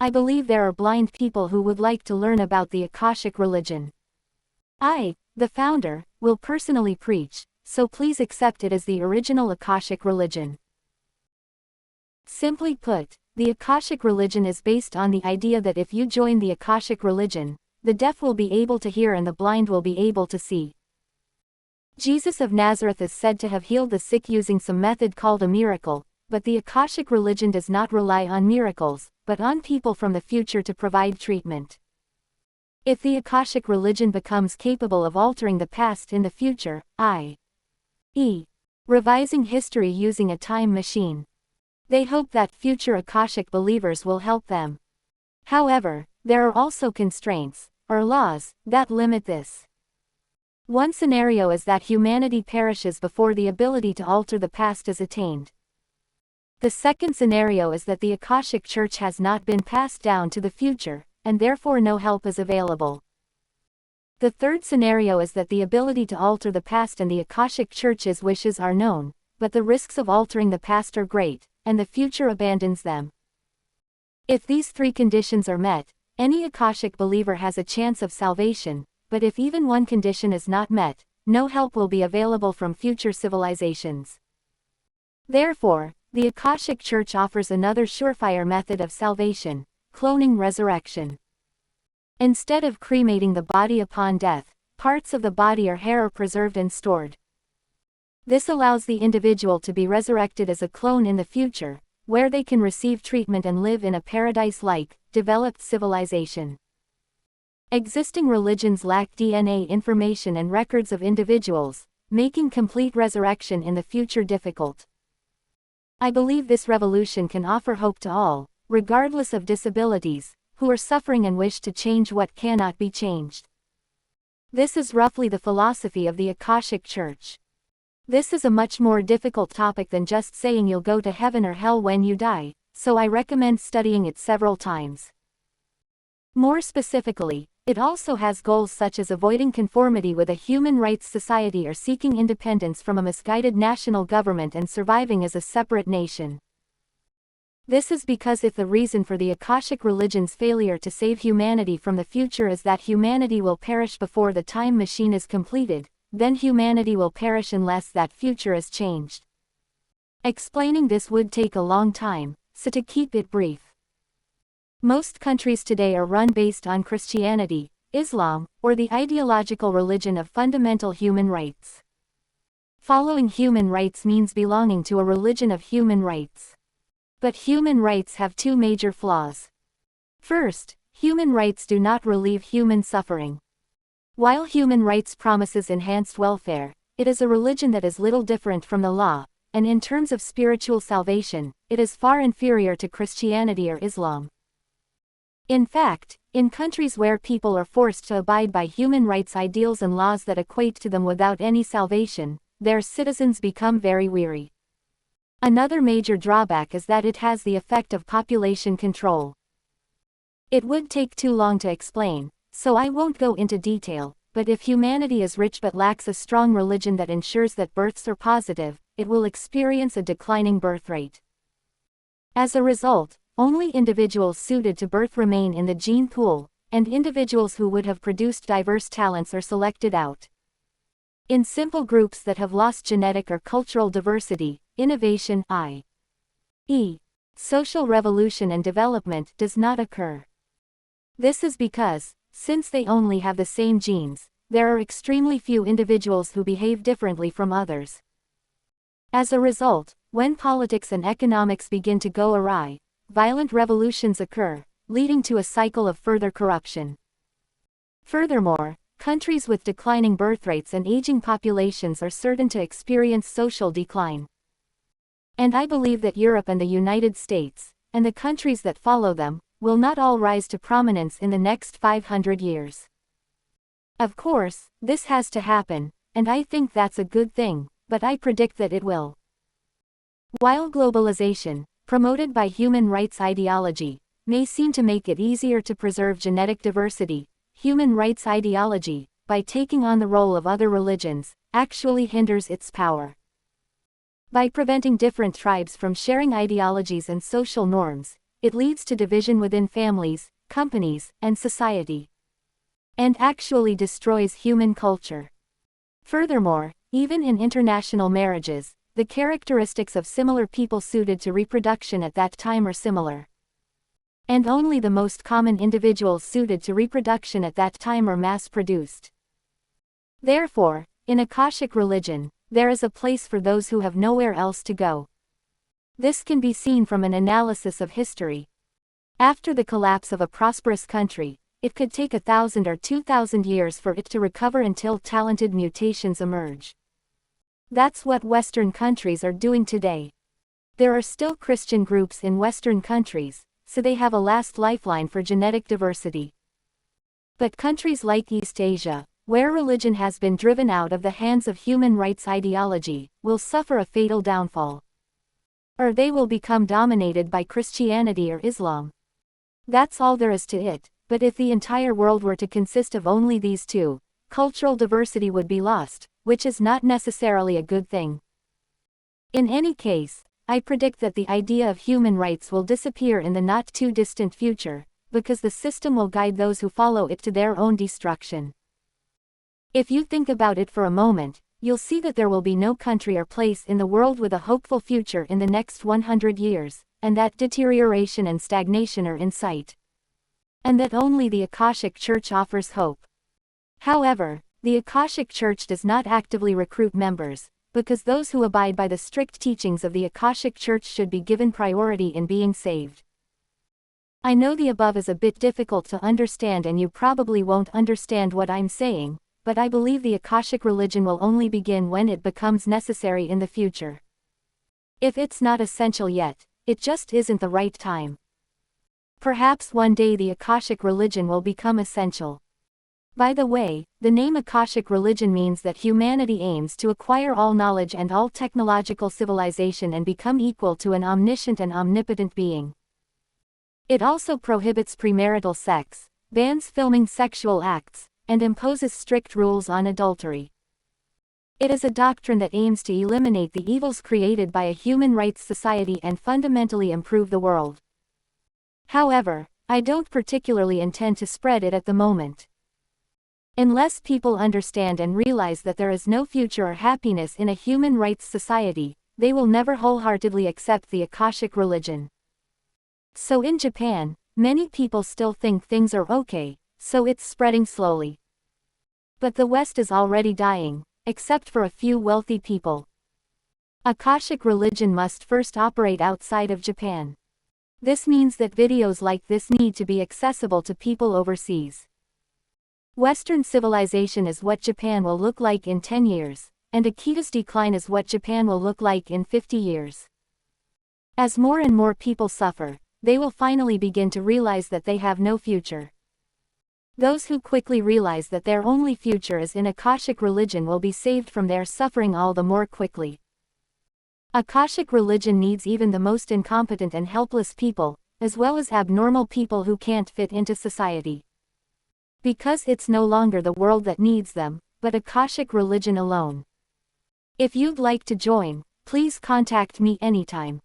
I believe there are blind people who would like to learn about the Akashic religion. I, the founder, will personally preach, so please accept it as the original Akashic religion. Simply put, the Akashic religion is based on the idea that if you join the Akashic religion, the deaf will be able to hear and the blind will be able to see. Jesus of Nazareth is said to have healed the sick using some method called a miracle, but the Akashic religion does not rely on miracles, but on people from the future to provide treatment. If the Akashic religion becomes capable of altering the past in the future, i.e., revising history using a time machine, they hope that future Akashic believers will help them. However, there are also constraints, or laws, that limit this. One scenario is that humanity perishes before the ability to alter the past is attained. The second scenario is that the Akashic Church has not been passed down to the future, and therefore no help is available. The third scenario is that the ability to alter the past and the Akashic Church's wishes are known, but the risks of altering the past are great, and the future abandons them. If these three conditions are met, any Akashic believer has a chance of salvation, but if even one condition is not met, no help will be available from future civilizations. Therefore, the Akashic Church offers another surefire method of salvation: cloning resurrection. Instead of cremating the body upon death, parts of the body or hair are preserved and stored. This allows the individual to be resurrected as a clone in the future, where they can receive treatment and live in a paradise-like, developed civilization. Existing religions lack DNA information and records of individuals, making complete resurrection in the future difficult. I believe this revolution can offer hope to all, regardless of disabilities, who are suffering and wish to change what cannot be changed. This is roughly the philosophy of the Akashic Church. This is a much more difficult topic than just saying you'll go to heaven or hell when you die, so I recommend studying it several times. More specifically, it also has goals such as avoiding conformity with a human rights society or seeking independence from a misguided national government and surviving as a separate nation. This is because if the reason for the Akashic religion's failure to save humanity from the future is that humanity will perish before the time machine is completed, then humanity will perish unless that future is changed. Explaining this would take a long time, so to keep it brief. Most countries today are run based on Christianity, Islam, or the ideological religion of fundamental human rights. Following human rights means belonging to a religion of human rights. But human rights have two major flaws. First, human rights do not relieve human suffering. While human rights promises enhanced welfare, it is a religion that is little different from the law, and in terms of spiritual salvation, it is far inferior to Christianity or Islam. In fact, in countries where people are forced to abide by human rights ideals and laws that equate to them without any salvation, their citizens become very weary. Another major drawback is that it has the effect of population control. It would take too long to explain, so I won't go into detail, but if humanity is rich but lacks a strong religion that ensures that births are positive, it will experience a declining birth rate. As a result, only individuals suited to birth remain in the gene pool, and individuals who would have produced diverse talents are selected out. In simple groups that have lost genetic or cultural diversity, innovation, i.e., social revolution and development, does not occur. This is because, since they only have the same genes, there are extremely few individuals who behave differently from others. As a result, when politics and economics begin to go awry, violent revolutions occur, leading to a cycle of further corruption. Furthermore, countries with declining birth rates and aging populations are certain to experience social decline. And I believe that Europe and the United States, and the countries that follow them, will not all rise to prominence in the next 500 years. Of course, this has to happen, and I think that's a good thing, but I predict that it will. While globalization, promoted by human rights ideology, may seem to make it easier to preserve genetic diversity, human rights ideology, by taking on the role of other religions, actually hinders its power. By preventing different tribes from sharing ideologies and social norms, it leads to division within families, companies, and society. And actually destroys human culture. Furthermore, even in international marriages, the characteristics of similar people suited to reproduction at that time are similar. And only the most common individuals suited to reproduction at that time are mass-produced. Therefore, in Akashic religion, there is a place for those who have nowhere else to go. This can be seen from an analysis of history. After the collapse of a prosperous country, it could take 1,000 or 2,000 years for it to recover until talented mutations emerge. That's what Western countries are doing today. There are still Christian groups in Western countries, so they have a last lifeline for genetic diversity. But countries like East Asia, where religion has been driven out of the hands of human rights ideology, will suffer a fatal downfall. Or they will become dominated by Christianity or Islam. That's all there is to it, but if the entire world were to consist of only these two, cultural diversity would be lost, which is not necessarily a good thing. In any case, I predict that the idea of human rights will disappear in the not-too-distant future, because the system will guide those who follow it to their own destruction. If you think about it for a moment, you'll see that there will be no country or place in the world with a hopeful future in the next 100 years, and that deterioration and stagnation are in sight. And that only the Akashic Church offers hope. However, the Akashic Church does not actively recruit members, because those who abide by the strict teachings of the Akashic Church should be given priority in being saved. I know the above is a bit difficult to understand and you probably won't understand what I'm saying, but I believe the Akashic religion will only begin when it becomes necessary in the future. If it's not essential yet, it just isn't the right time. Perhaps one day the Akashic religion will become essential. By the way, the name Akashic religion means that humanity aims to acquire all knowledge and all technological civilization and become equal to an omniscient and omnipotent being. It also prohibits premarital sex, bans filming sexual acts, and imposes strict rules on adultery. It is a doctrine that aims to eliminate the evils created by a human rights society and fundamentally improve the world. However, I don't particularly intend to spread it at the moment. Unless people understand and realize that there is no future or happiness in a human rights society, they will never wholeheartedly accept the Akashic religion. So in Japan, many people still think things are okay, so it's spreading slowly. But the West is already dying, except for a few wealthy people. Akashic religion must first operate outside of Japan. This means that videos like this need to be accessible to people overseas. Western civilization is what Japan will look like in 10 years, and Akita's decline is what Japan will look like in 50 years. As more and more people suffer, they will finally begin to realize that they have no future. Those who quickly realize that their only future is in Akashic religion will be saved from their suffering all the more quickly. Akashic religion needs even the most incompetent and helpless people, as well as abnormal people who can't fit into society. Because it's no longer the world that needs them, but Akashic religion alone. If you'd like to join, please contact me anytime.